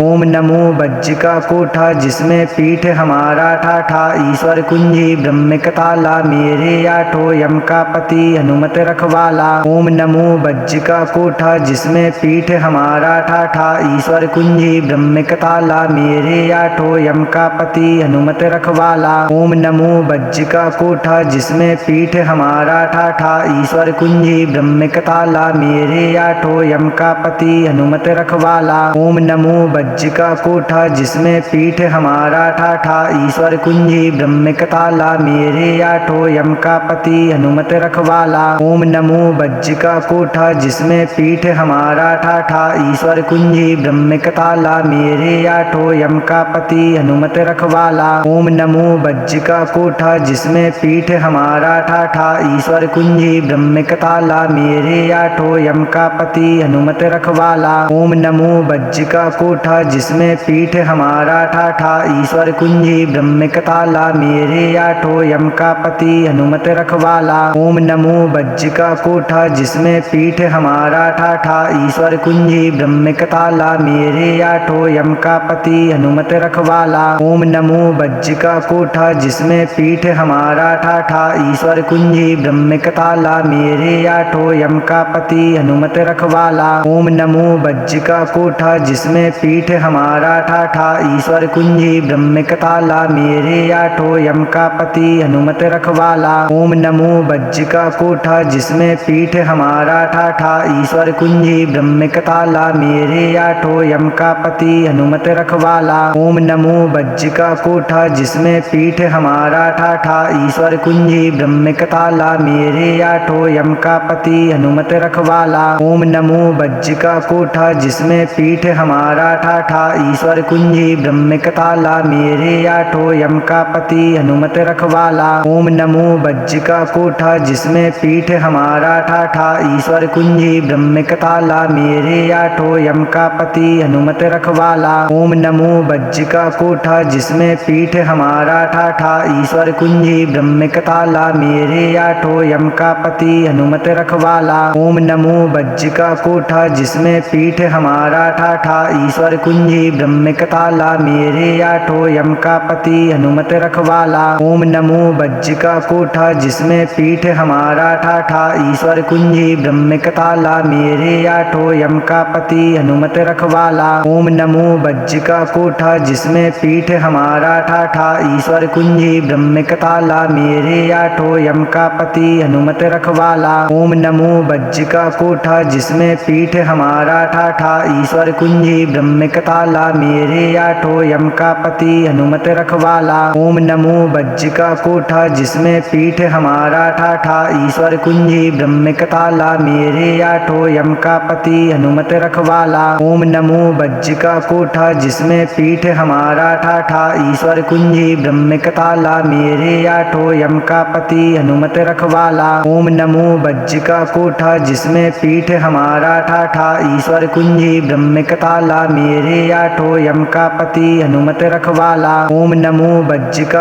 ओम नमो बज्जिका कोठा जिसमें पीठ हमारा ठाठा, ईश्वर कुंजी ब्रह्मिक ताला, मेरे आठो यम का पति हनुमत रखवाला। ओम नमो बज्जिका कोठा जिसमें पीठ हमारा ठाठा, ईश्वर कुंजी ब्रह्मिक ताला, मेरे आठो यम का पति हनुमत रखवाला। ओम नमो बज्जिका कोठा जिसमें पीठ हमारा ठाठा, ईश्वर कुंजी ब्रह्मिक ताला, मेरे आठो यम का पति हनुमत रखवाला। ओम नमो बज्जिका कोठा जिसमें पीठ हमारा ठाठा, ईश्वर कुंजी ब्रह्मिक ताला, मेरे आठो यम का पति हनुमत रखवाला। ओम नमो बज्जिका कोठा जिसमें पीठ हमारा ठाठा, ईश्वर कुंजी ब्रह्मिक ताला, मेरे आठो यम का पति हनुमत रखवाला। ओम नमो बज्जिका कोठा जिसमें पीठ हमारा ठाठा, ईश्वर कुंजी ब्रह्मिक ताला, मेरे आठो यम का पति हनुमत रखवाला। ओम नमो बज्जिका कोठा जिसमें पीठ हमारा ठाठा, ईश्वर कुंजी ब्रह्मिक ताला, मेरे आठो यम का पति हनुमत रखवाला। ओम नमो बज्जिका कोठा जिसमें पीठ हमारा ठाठा, ईश्वर कुंजी ब्रह्मिक ताला, मेरे आठो यम का पति हनुमत रखवाला। ओम नमो बज्जिका कोठा जिसमें पीठ हमारा ठाठा, ईश्वर कुंजी ब्रह्मिक ताला, मेरे आठो यम का पति हनुमत रखवाला। ओम नमो बज्जिका कोठा जिसमें पीठ हमारा ठाठा, ईश्वर कुंजी ब्रह्मिक ताला, मेरे आठो यम का पति हनुमत रखवाला। ओम नमो बज्जिका कोठा जिसमें पीठ हमारा ठाठा, ईश्वर कुंजी ब्रह्मिक ताला, मेरे आठो यम का पति हनुमत रखवाला। ओम नमो बज्जिका कोठा जिसमें पीठ हमारा ठाठा, ईश्वर कुंजी ब्रह्मिक ताला, मेरे आठो यम का पति हनुमत रखवाला। ओम नमो बज्जिका कोठा जिसमें पीठ हमारा ठाठा, ईश्वर कुंजी ब्रह्मिक ताला, मेरे आठो यम का पति हनुमत रखवाला। ओम नमो बज्जिका कोठा जिसमें पीठ हमारा ठाठा, ईश्वर कुंजी ब्रह्मिक ताला, मेरे आठो यम का पति हनुमत रखवाला। ओम नमो बज्जिका कोठा जिसमें पीठ हमारा ठाठा, ईश्वर कुंजी ब्रह्मिक ताला, मेरे आठो यम का पति हनुमत रखवाला। ओम नमो बज्जिका कोठा जिसमें पीठ हमारा ठाठा, ईश्वर कुंजी ब्रह्मिक ताला, मेरे आठो यम का पति हनुमत रखवाला। ओम नमो बज्जिका कोठा जिसमें पीठ हमारा ठाठा, ईश्वर कुंजी ब्रह्मिक ताला, मेरे आठो यम का पति हनुमत रखवाला। ओम नमो बज्जिका कोठा जिसमें पीठ हमारा ठाठा, ईश्वर कुंजी ब्रह्मिक ताला, मेरे आठो यम का पति हनुमत रखवाला। ओम नमो बज्जिका कोठा जिसमें पीठ हमारा ठाठा, ईश्वर कुंजी ब्रह्मिक ताला, मेरे आठो यम का पति हनुमत रखवाला। ओम नमो बज्जिका कोठा जिसमें पीठ हमारा ठाठा, ईश्वर कुंजी ब्रह्मिक ताला, मेरे आठो यम का पति हनुमत रखवाला। ओम नमो बज्जिका कोठा जिसमें पीठ हमारा ठाठा, ईश्वर कुंजी ब्रह्मिक ताला, मेरे आठो यम का पति हनुमत रखवाला। ओम नमो बज्जिका कोठा जिसमें पीठ हमारा ठाठा, ईश्वर कुंजी ब्रह्मिक ताला, मेरे आठो यम का पति हनुमत रखवाला। ओम नमो बज्जिका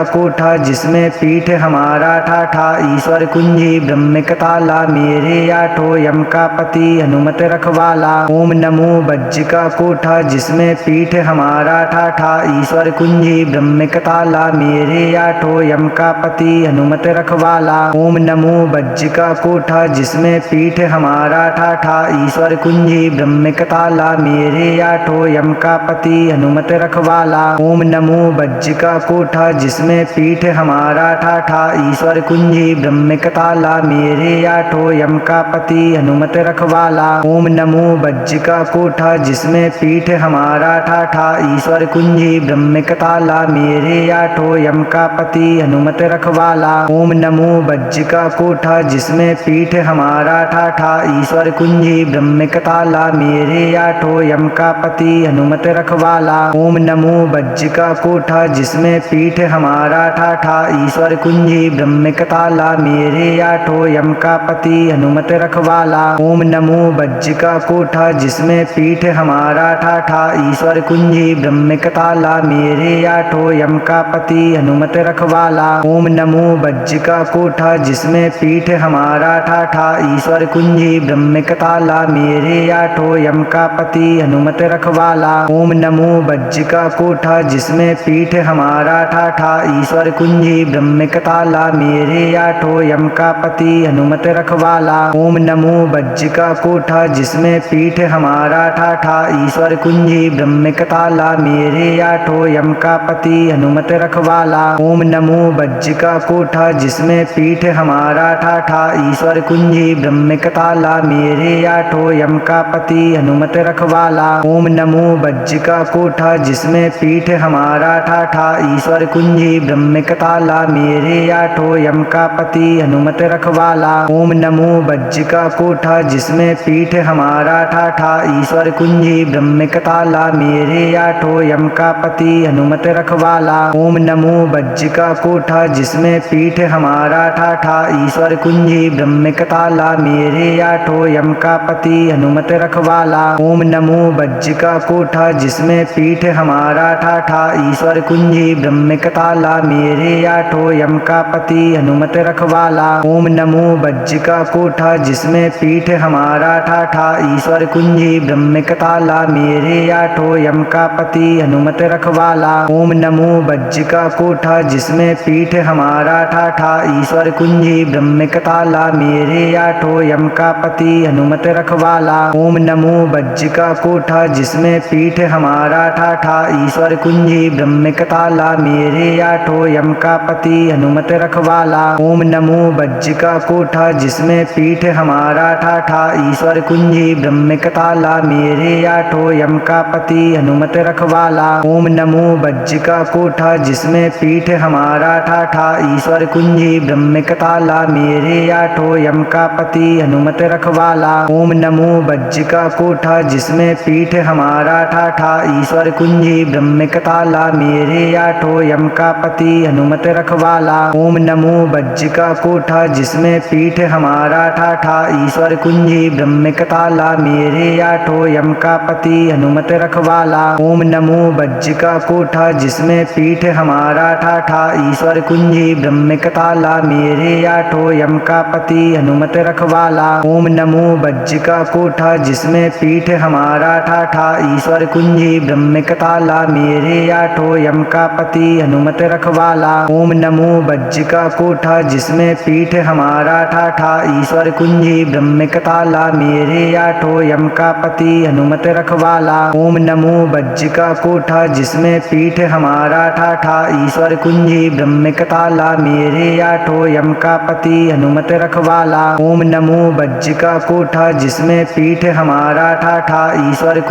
कोठा जिसमें पीठ हमारा ठाठा, ईश्वर कुंजी ब्रह्मिक ताला, मेरे आठो यम का पति हनुमत रखवाला। ओम नमो बज्जिका कोठा जिसमें पीठ हमारा ठाठा, ईश्वर कुंजी ब्रह्मिक ताला, मेरे आठो यम का पति हनुमत रखवाला। ओम नमो बज्जिका कोठा जिसमें पीठ हमारा ठाठा, ईश्वर कुंजी ब्रह्मिक ताला, मेरे आठो यम का पति हनुमत रखवाला। ओम नमो बज्जिका कोठा जिसमें पीठ हमारा ठाठा, ईश्वर कुंजी ब्रह्मिक ताला, मेरे आठो यम का पति हनुमत रखवाला। ओम नमो बज्जिका कोठा जिसमें पीठ हमारा ठाठा, ईश्वर कुंजी ब्रह्मिक ताला, मेरे आठो यम का पति हनुमत रखवाला। ओम नमो बज्जिका कोठा जिसमें पीठ हमारा ठाठा, ईश्वर कुंजी ब्रह्मिक ताला, मेरे आठो यम का पति हनुमत रखवाला। ओम नमो बज्जिका कोठा जिसमें पीठ हमारा ठाठा, ईश्वर कुंजी ब्रह्मिक ताला, मेरे आठो यम का पति हनुमत रखवाला। ओम नमो बज्जिका कोठा जिसमें पीठ हमारा ठाठा, ईश्वर कुंजी ब्रह्मिक ताला, मेरे आठो यम का पति हनुमत रखवाला। ओम नमो बज्जिका कोठा जिसमें पीठ हमारा ठाठा, ईश्वर कुंजी ब्रह्मिक ताला, मेरे आठो यम का पति हनुमत रखवाला। रखवाला। ओम नमो बज्जिका कोठा जिसमें पीठ हमारा ठाठा, ईश्वर कुंजी ब्रह्मिक ताला मेरे आठो यम का पति हनुमत रखवाला। ओम नमो बज्जिका कोठा जिसमें पीठ हमारा ठाठा, ईश्वर कुंजी ब्रह्मिक ताला मेरे आठो यम का पति हनुमत रखवाला। ओम नमो बज्जिका कोठा जिसमें पीठ हमारा ठाठा, ईश्वर कुंजी ब्रह्मिक ताला मेरे आठो यम का पति हनुमत रखवाला। ओम नमो बज्जिका कोठा जिसमें पीठ हमारा ठाठा, ईश्वर कुंजी ब्रह्मिक ताला मेरे आठो यम का पति हनुमत रखवाला। ओम नमो बज्जिका कोठा जिसमें पीठ हमारा ठाठा, ईश्वर कुंजी ब्रह्मिक ताला मेरे आठो यम का पति हनुमत रखवाला। ओम नमो बज्जिका कोठा जिसमें पीठ हमारा ठाठा, ईश्वर कुंजी ब्रह्मिक ताला मेरे आठो यम का पति हनुमत रखवाला। ओम नमो बज्जिका कोठा जिसमें पीठ हमारा ठाठा, ईश्वर कुंजी ब्रह्मिक ताला मेरे आठो यम का पति हनुमत रखवाला। ओम नमो बज्जिका कोठा जिसमें पीठ हमारा ठाठा, ईश्वर कुंजी ब्रह्मिक ताला मेरे आठो यम का पति हनुमत रखवाला। ओम नमो बज्जिका कोठा जिसमें पीठ हमारा ठाठा, ईश्वर कुंजी ब्रह्मिक ताला मेरे आठो यम का पति हनुमत रखवाला। ओम नमो बज्जिका कोठा जिसमें पीठ हमारा ठाठा, ईश्वर कुंजी ब्रह्मिक ताला मेरे आठो यम का पति हनुमत रखवाला। ओम नमो बज्जिका कोठा जिसमें पीठ हमारा ठाठा, ईश्वर कुंजी ब्रह्मिक ताला मेरे आठो यम का पति हनुमत रखवाला। ओम नमो बज्जिका कोठा जिसमें पीठ हमारा ठाठा, ईश्वर कुंजी ब्रह्मिक ताला मेरे आठो यम का पति हनुमत रखवाला। ओम नमो बज्जिका कोठा जिसमें पीठ हमारा ठाठा, ईश्वर कुंजी ब्रह्मिक ताला मेरे आठो यम का पति हनुमत रखवाला। ओम नमो बज्जिका कोठा जिसमें पीठ हमारा ठाठा, ईश्वर कुंजी ब्रह्मिक ताला मेरे आठो यम का पति हनुमत रखवाला। ओम नमो बज्जिका कोठा जिसमें पीठ हमारा ठाठा, ईश्वर कुंजी ब्रह्मिक ताला मेरे आठो यम का पति हनुमत रखवाला। ओम नमो बज्जिका कोठा जिसमें पीठ हमारा ठाठा, ईश्वर कुंजी ब्रह्मिक ताला मेरे आठो यम का पति हनुमत रखवाला। ओम नमो बज्जिका कोठा जिसमें पीठ हमारा ठाठा, ईश्वर कुंजी ब्रह्मिक ताला मेरे आठो यम का पति हनुमत रखवाला। ओम नमो बज्जिका कोठा जिसमें पीठ हमारा ठाठा, ईश्वर कुंजी ब्रह्मिक ताला मेरे आठो यम का पति हनुमत रखवाला। ओम नमो बज्जिका कोठा जिसमें पीठ हमारा ठाठा, ईश्वर कुंजी ब्रह्मिक ताला मेरे आठो यम का पति हनुमत रखवाला। ओम नमो बज्जिका कोठा जिसमें पीठ हमारा ठाठा, ईश्वर कुंजी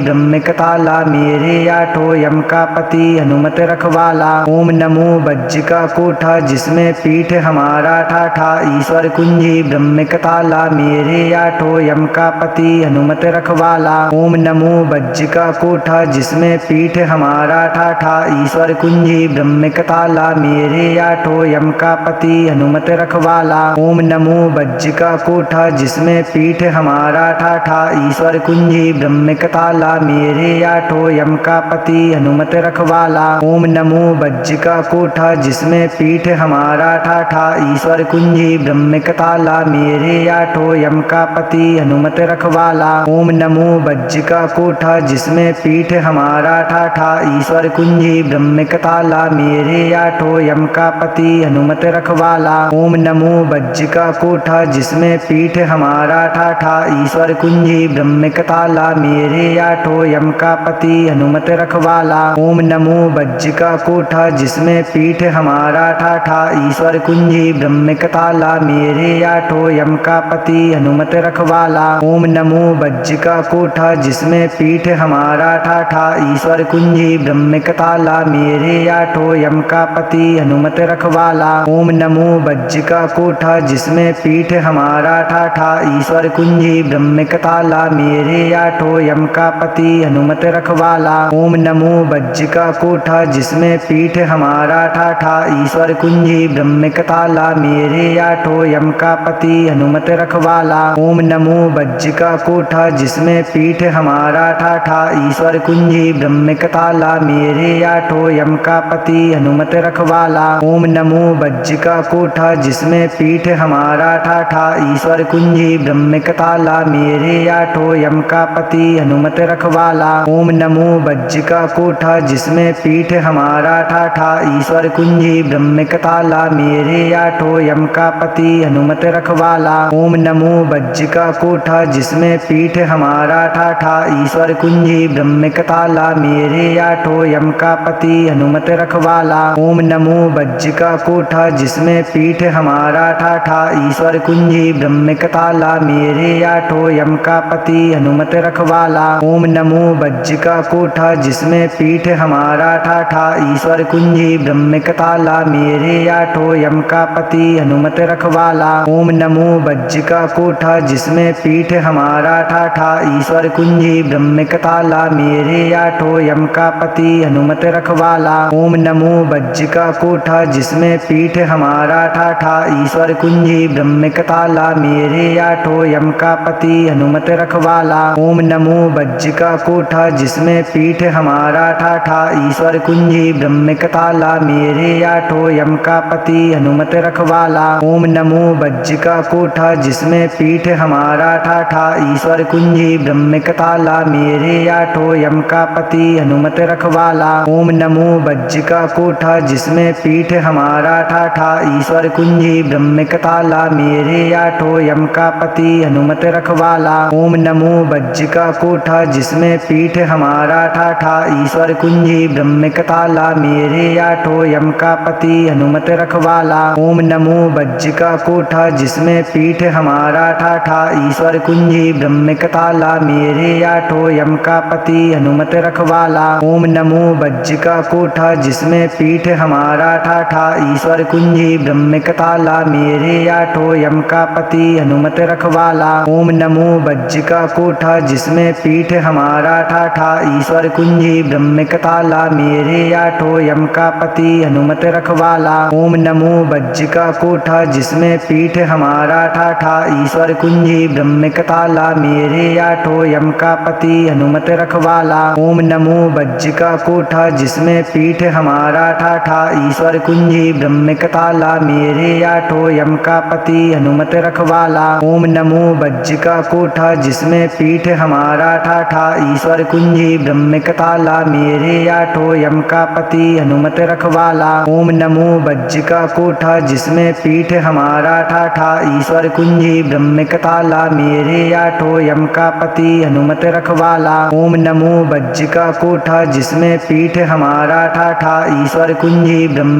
ब्रह्मिक ताला मेरे आठो यम का पति हनुमत रखवाला। ओम नमो बज्जिका कोठा जिसमें पीठ हमारा ठाठा, ईश्वर कुंजी ब्रह्मिक ताला मेरे आठो यम का पति हनुमत रखवाला। ओम नमो बज्जिका कोठा जिसमें पीठ हमारा ठाठा, ईश्वर कुंजी ब्रह्मिक ताला मेरे आठो यम का पति हनुमत रखवाला। ओम नमो बज्जिका कोठा जिसमें पीठ हमारा ठाठा, ईश्वर कुंजी ब्रह्मिक ताला मेरे आठो यम का पति हनुमत रखवाला। ओम नमो बज्जिका कोठा जिसमें पीठ हमारा ठाठा, ईश्वर कुंजी ब्रह्मिक ताला मेरे आठो यम का पति हनुमत रखवाला। ओम नमो बज्जिका कोठा जिसमें पीठ हमारा ठाठा, ईश्वर कुंजी ब्रह्मिक ताला मेरे आठो यम का पति हनुमत रखवाला। ओम नमो बज्जिका कोठा जिसमें पीठ हमारा ठाठा, ईश्वर कुंजी ब्रह्मिक ताला मेरे आठो यम का पति हनुमत रखवाला। ओम नमो बज्जिका कोठा जिसमें पीठ हमारा ठाठा, ईश्वर कुंजी ब्रह्मिक ताला मेरे आठो यम का पति हनुमत रखवाला। ओम नमो बज्जिका कोठा जिसमें पीठ हमारा ठाठा, ईश्वर कुंजी ब्रह्मिक ताला मेरे आठो यम का पति हनुमत रखवाला। ओम नमो बज्जिका कोठा जिसमें पीठ हमारा ठाठा, ईश्वर कुंजी ब्रह्मिक ताला मेरे आठो यम का पति हनुमत रखवाला। ओम नमो बज्जिका कोठा जिसमें पीठ हमारा ठाठा, ईश्वर कुंजी ब्रह्मिक ताला मेरे आठो यम का पति हनुमत रखवाला। ओम नमो बज्जिका कोठा जिसमें पीठ हमारा ठाठा, ईश्वर कुंजी ब्रह्मिक ताला मेरे आठो यम का पति हनुमत रखवाला। रखवाला। ओम नमो बज्र का कोठा जिसमें पीठ हमारा ठाठा, ईश्वर कुंजी ब्रह्मिक ताला मेरे आठो यम का पति हनुमत रखवाला। ओम नमो बज्र का कोठा जिसमें पीठ हमारा ठाठा, ईश्वर कुंजी ब्रह्मिक ताला मेरे आठो यम का पति हनुमत रखवाला। ओम नमो बज्र का कोठा जिसमें पीठ हमारा ठाठा, ईश्वर कुंजी ब्रह्मिक ताला मेरे आठो यम का पति हनुमत रखवाला। ओम नमो बज्र का कोठा जिसमें पीठ हमारा ठाठा, ईश्वर कुंजी ब्रह्मिक ताला मेरे आठो यम का पति हनुमत रखवाला। ओम नमो बज्र का कोठा जिसमें पीठ हमारा ठाठा, ईश्वर कुंजी ब्रह्मिक ताला मेरे आठो यम का पति हनुमत रखवाला। ओम नमो बज्र का कोठा जिसमें पीठ हमारा ठाठा, ईश्वर कुंजी ब्रह्मिक ताला मेरे आठो यम का पति हनुमत रखवाला। ओम नमो बज्र का कोठा जिसमें पीठ हमारा ठाठा, ईश्वर कुंजी ब्रह्मिक ताला मेरे आठो यम का पति हनुमत रखवाला। ओम नमो बज्र का कोठा जिसमें पीठ हमारा ठाठा, ईश्वर कुंजी ब्रह्मिक ताला मेरे आठो यम का पति हनुमत रखवाला। ओम नमो बज्र का कोठा जिसमें पीठ हमारा ठाठा, ईश्वर कुंजी ब्रह्मिक ताला मेरे आठो यम का पति हनुमत रखवाला। ओम नमो बज्र का कोठा जिसमें पीठ हमारा ठाठा, ईश्वर कुंजी ब्रह्मिक ताला मेरे आठो यम का पति हनुमत रखवाला। ओम नमो बज्र का कोठा जिसमें पीठ हमारा ठाठा, ईश्वर कुंजी ब्रह्मिक ताला मेरे आठो यम का पति हनुमत रखवाला। ओम नमो बज्र का कोठा जिसमें पीठ हमारा ठाठा, ईश्वर कुंजी ब्रह्मिक ताला मेरे आठो यम का पति हनुमत रखवाला। ओम नमो बज्र का कोठा जिसमें पीठ हमारा ठाठा, ईश्वर कुंजी ब्रह्मिक ताला मेरे आठो यम का पति हनुमत रखवाला। ओम नमो बज्र का कोठा जिसमें पीठ हमारा ठाठा, ईश्वर कुंजी ब्रह्मिक ताला मेरे आठो यम का पति हनुमत रखवाला। ओम नमो बज्र का कोठा जिसमें पीठ हमारा ठाठा, ईश्वर कुंजी ब्रह्मिक ताला मेरे आठो यम का पति हनुमत रखवाला। ओम नमो बज्र का कोठा जिसमें पीठ हमारा ठाठा, ईश्वर कुंजी ब्रह्मिक ताला मेरे आठो यम का पति हनुमत रखवाला। ओम नमो बज्र का कोठा जिसमें पीठ हमारा ठाठा, ईश्वर कुंजी ब्रह्मिक ताला मेरे आठो यम का पति हनुमत रखवाला। ओम नमो बज्र का कोठा जिसमें पीठ हमारा ठाठा, ईश्वर कुंजी ब्रह्मिक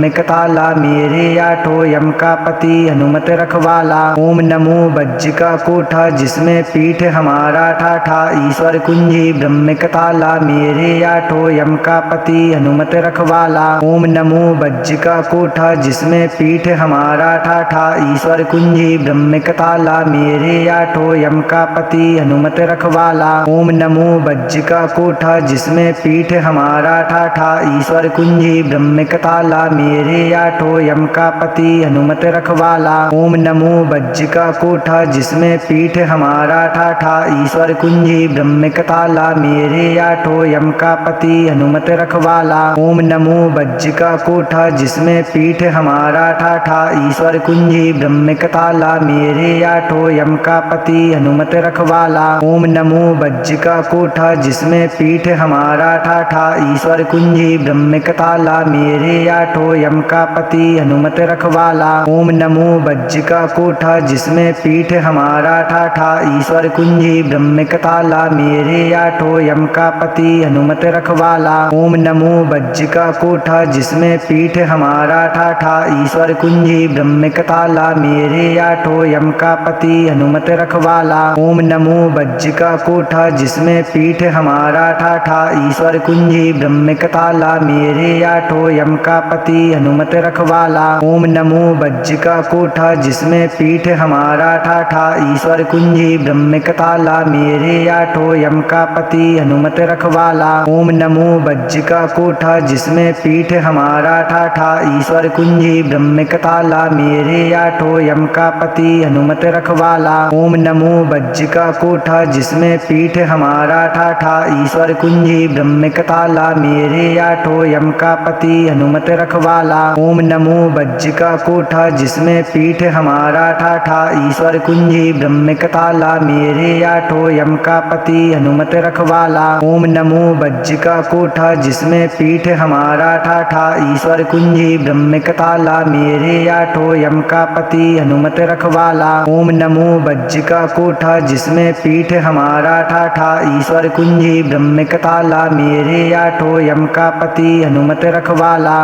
ताला मेरे आठो यम का पति हनुमत रखवाला। ओम नमो बज्र का कोठा जिसमें पीठ हमारा ठाठा, ईश्वर कुंजी ब्रह्मिक ताला मेरे आठो यम का पति हनुमत रखवाला। ओम नमो बज्र का कोठा जिसमें पीठ हमारा ठाठा, ईश्वर कुंजी ब्रह्मिक ताला मेरे आठो यम का पति हनुमत रखवाला। ओम नमो बज्र का कोठा जिसमें पीठ हमारा ठाठा, ईश्वर कुंजी ब्रह्मिक ताला मेरे आठो यम का पति हनुमत रखवाला। ओम नमो बज्र का कोठा जिसमें पीठ हमारा ठाठा, ईश्वर कुंजी ब्रह्मिक ताला मेरे आठो यम का पति हनुमत रखवाला। ओम नमो बज्र का कोठा जिसमें पीठ हमारा ठाठा, ईश्वर कुंजी ब्रह्मिक ताला मेरे आठो यम का पति हनुमत रखवाला। ओम नमो बज्र का कोठा जिसमें पीठ हमारा ठाठा, ईश्वर कुंजी ब्रह्मिक ताला मेरे आठो यम का पति हनुमत रखवाला। ओम नमो बज्र का कोठा जिसमें पीठ हमारा ठाठा, ईश्वर कुंजी ब्रह्मिक ताला मेरे आठो यम का पति हनुमत रखवाला। ओम नमो बज्र का कोठा जिसमें पीठ हमारा ठाठा, ईश्वर कुंजी ब्रह्मिक ताला मेरे आठो यम का पति हनुमत रखवाला। ओम नमो बज्र का कोठा जिसमें पीठ हमारा ठाठा, ईश्वर कुंजी ब्रह्मिक ताला मेरे आठो यम का पति हनुमत रखवाला। ओम नमो बज्र का कोठा जिसमें पीठ हमारा ठाठा, ईश्वर कुंजी ब्रह्मिक ताला मेरे आठो यम का पति हनुमत रखवाला। ओम नमो बज्र का कोठा जिसमें पीठ हमारा ठाठा, ईश्वर कुंजी ब्रह्मिक ताला मेरे आठो यम का पति हनुमत रखवाला। ओम नमो बज्र का कोठा जिसमें पीठ हमारा ठाठा, ईश्वर कुंजी ब्रह्मिक ताला मेरे आठो यम का पति हनुमत रखवाला। ओम नमो बज्र का कोठा जिसमें पीठ हमारा ठाठा, ईश्वर कुंजी ब्रह्मिक ताला मेरे आठो यम का पति हनुमत रखवाला। ओम नमो बज्ज का कोठा जिसमें पीठ हमारा ठाठा, ईश्वर कुंजी ब्रह्मिक ताला मेरे आठो यम का पति हनुमत रखवाला। ओम नमो बज्ज का कोठा जिसमें पीठ हमारा ठाठा, ईश्वर कुंजी ब्रह्मिक ताला मेरे आठो यम का पति हनुमत रखवाला।